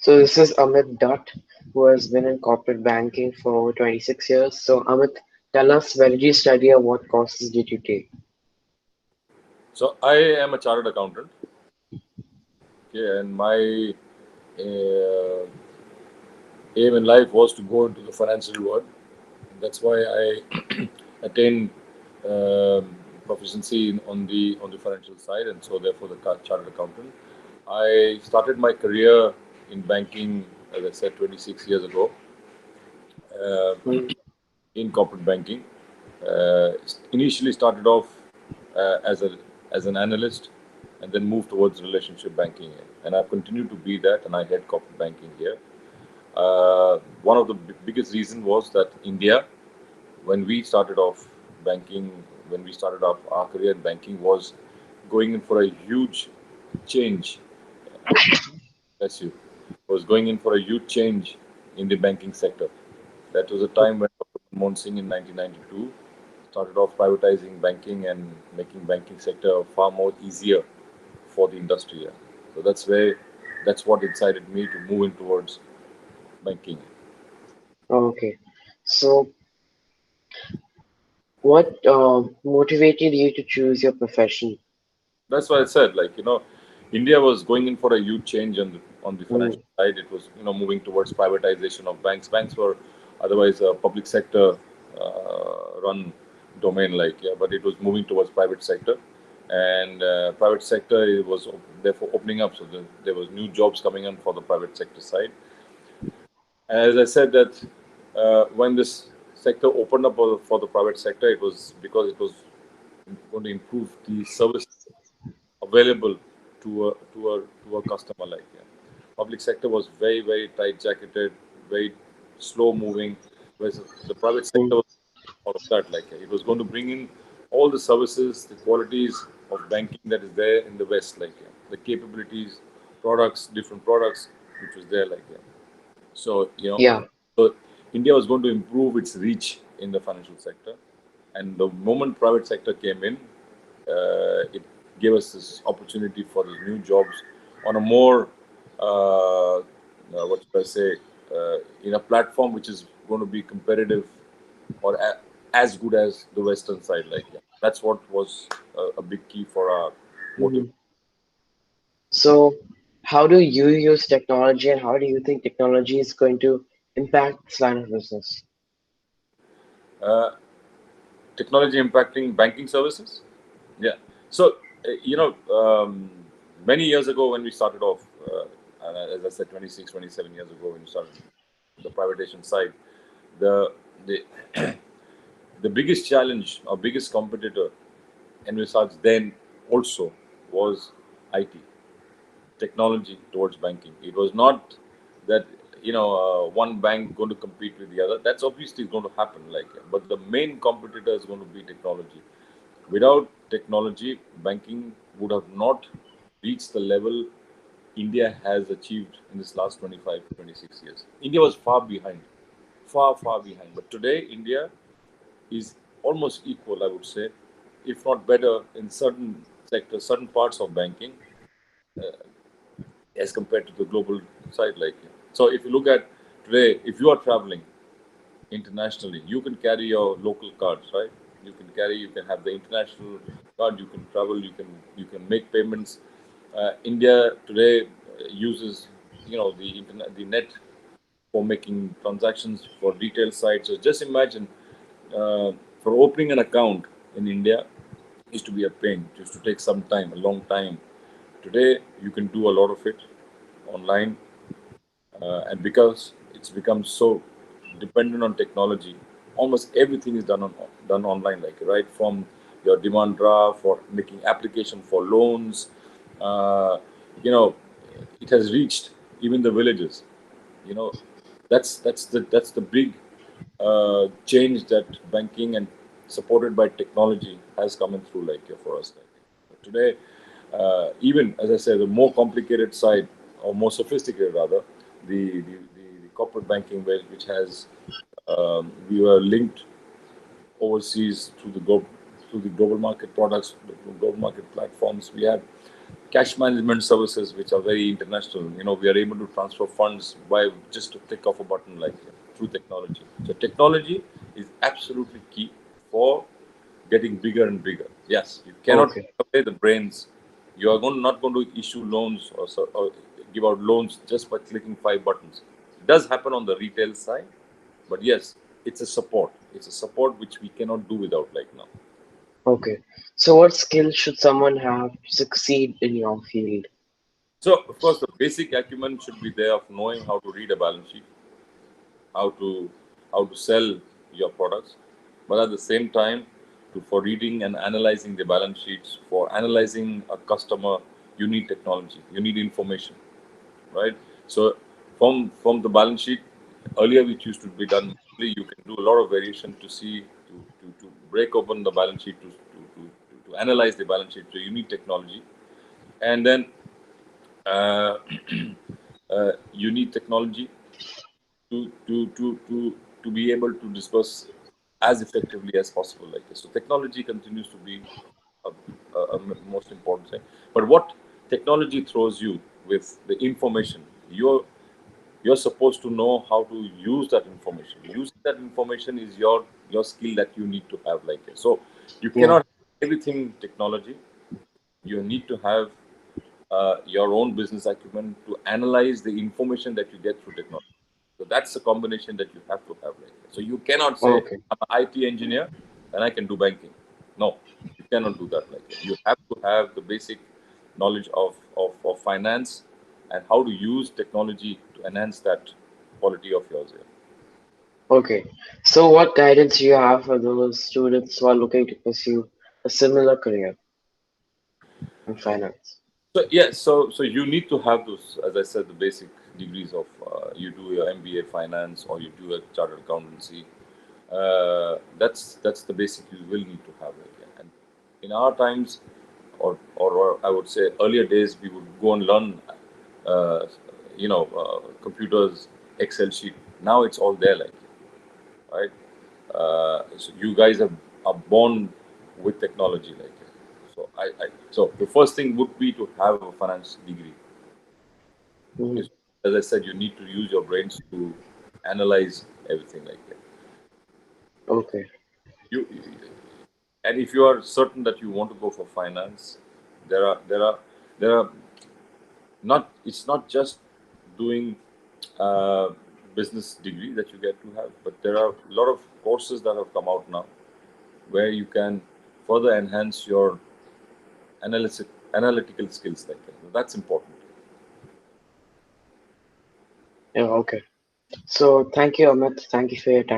So this is Amit Dutt, who has been in corporate banking for over 26 years. So Amit, tell us, where did you study or what courses did you take? So I am a chartered accountant, okay, and my uh, aim in life was to go into the financial world. That's why I attained proficiency on the financial side, and so therefore the chartered accountant. I started my career in banking, as I said, 26 years ago, uh, Mm. in corporate banking. Initially started off as an analyst, and then moved towards relationship banking, and I've continued to be that, and I head corporate banking here. One of the biggest reason was that India, when we started off banking, when we started off our career in banking, was going in for a huge change. Bless you. Was going in for a huge change in the banking sector. That was a time when Dr. Manmohan Singh in 1992 started off privatizing banking and making banking sector far more easier for the industry. Yeah. So that's what incited me to move in towards banking. Okay. So what motivated you to choose your profession? That's why I said, India was going in for a huge change on the Mm. financial side. It was, moving towards privatization of banks. Banks were otherwise a public sector run domain, but it was moving towards private sector, and private sector it was therefore opening up. So there was new jobs coming in for the private sector side. As I said that when this sector opened up for the private sector, it was because it was going to improve the service available to a customer public sector was very tight jacketed, very slow moving, whereas the private sector Mm. was out of that it was going to bring in all the services, the qualities of banking that is there in the west the capabilities, products, different products which was there so Yeah. so India was going to improve its reach in the financial sector, and the moment private sector came in, it gave us this opportunity for these new jobs on a more, what should I say, in a platform which is going to be competitive or as good as the Western side. That's what was a big key for our motive. Mm. So how do you use technology and how do you think technology is going to impact this line of business? Uh, Technology impacting banking services. Yeah. So, many years ago when we started off, and as I said, 26, 27 years ago when we started the privatization side, the the the biggest challenge or biggest competitor envisaged then also was IT, technology towards banking. It was not that one bank going to compete with the other. That's obviously going to happen. But the main competitor is going to be technology. Without technology, banking would have not reached the level India has achieved in this last 25 to 26 years. India was far behind, far behind. But today, India is almost equal, I would say, if not better, in certain sectors, certain parts of banking, as compared to the global side. So, if you look at today, if you are traveling internationally, you can carry your local cards, right? You can have the international card. You can travel. You can make payments. India today uses, the internet, the net for making transactions for retail sites. So just imagine uh, for opening an account in India used to be a pain. It used to take some time, a long time. Today you can do a lot of it online, and because it's become so dependent on technology, almost everything is done online. Right from your demand draft for making application for loans, uh, you know, it has reached even the villages. You know, that's the big change that banking and supported by technology has come in through for us. Today, even as I said, the more complicated side or more sophisticated rather, the corporate banking which has we were linked overseas through the global market products, the global market platforms. We had cash management services which are very international. We are able to transfer funds by just a click of a button, like through technology. So technology is absolutely key for getting bigger and bigger. Yes, you cannot Okay. take away the brains. You are not going to issue loans or give out loans just by clicking five buttons. It does happen on the retail side, but yes, it's a support. It's a support which we cannot do without like now. Okay. So what skills should someone have to succeed in your field? So, of course, the basic acumen should be there of knowing how to read a balance sheet, how to sell your products, but at the same time, for reading and analyzing the balance sheets, for analyzing a customer, you need technology, you need information, right? So, from the balance sheet, earlier which used to be done manually, you can do a lot of variation to see to break open the balance sheet to analyze the balance sheet. So you need technology, and then you need technology to to to to to be able to disperse as effectively as possible like this. So technology continues to be most important thing. But what technology throws you with the information, you're supposed to know how to use that information. Using that information is your skill that you need to have like this. So you Yeah. cannot have everything technology. You need to have your own business acumen to analyze the information that you get through technology. So that's a combination that you have to have. Like that. So you cannot say Okay. I'm an IT engineer and I can do banking. No, you cannot do that. Like that. You have to have the basic knowledge of finance and how to use technology to enhance that quality of yours. Yeah. Okay. So what guidance do you have for those students who are looking to pursue a similar career in finance? So yeah, so you need to have those, as I said, the basic degrees of you do your MBA finance or you do a chartered accountancy. That's the basic you will need to have it. Yeah. And in our times, or I would say earlier days, we would go and learn, uh, computers, Excel sheet. Now it's all there, like right. So you guys are born with technology, like so the first thing would be to have a finance degree. Mhm. Because, as I said, you need to use your brains to analyze everything like that. Okay. You and if you are certain that you want to go for finance, there are not. It's not just doing uh, business degree that you get to have, but there are a lot of courses that have come out now where you can further enhance your analytical skills like that. That's important. Yeah. Okay. So thank you, Amit. Thank you for your time.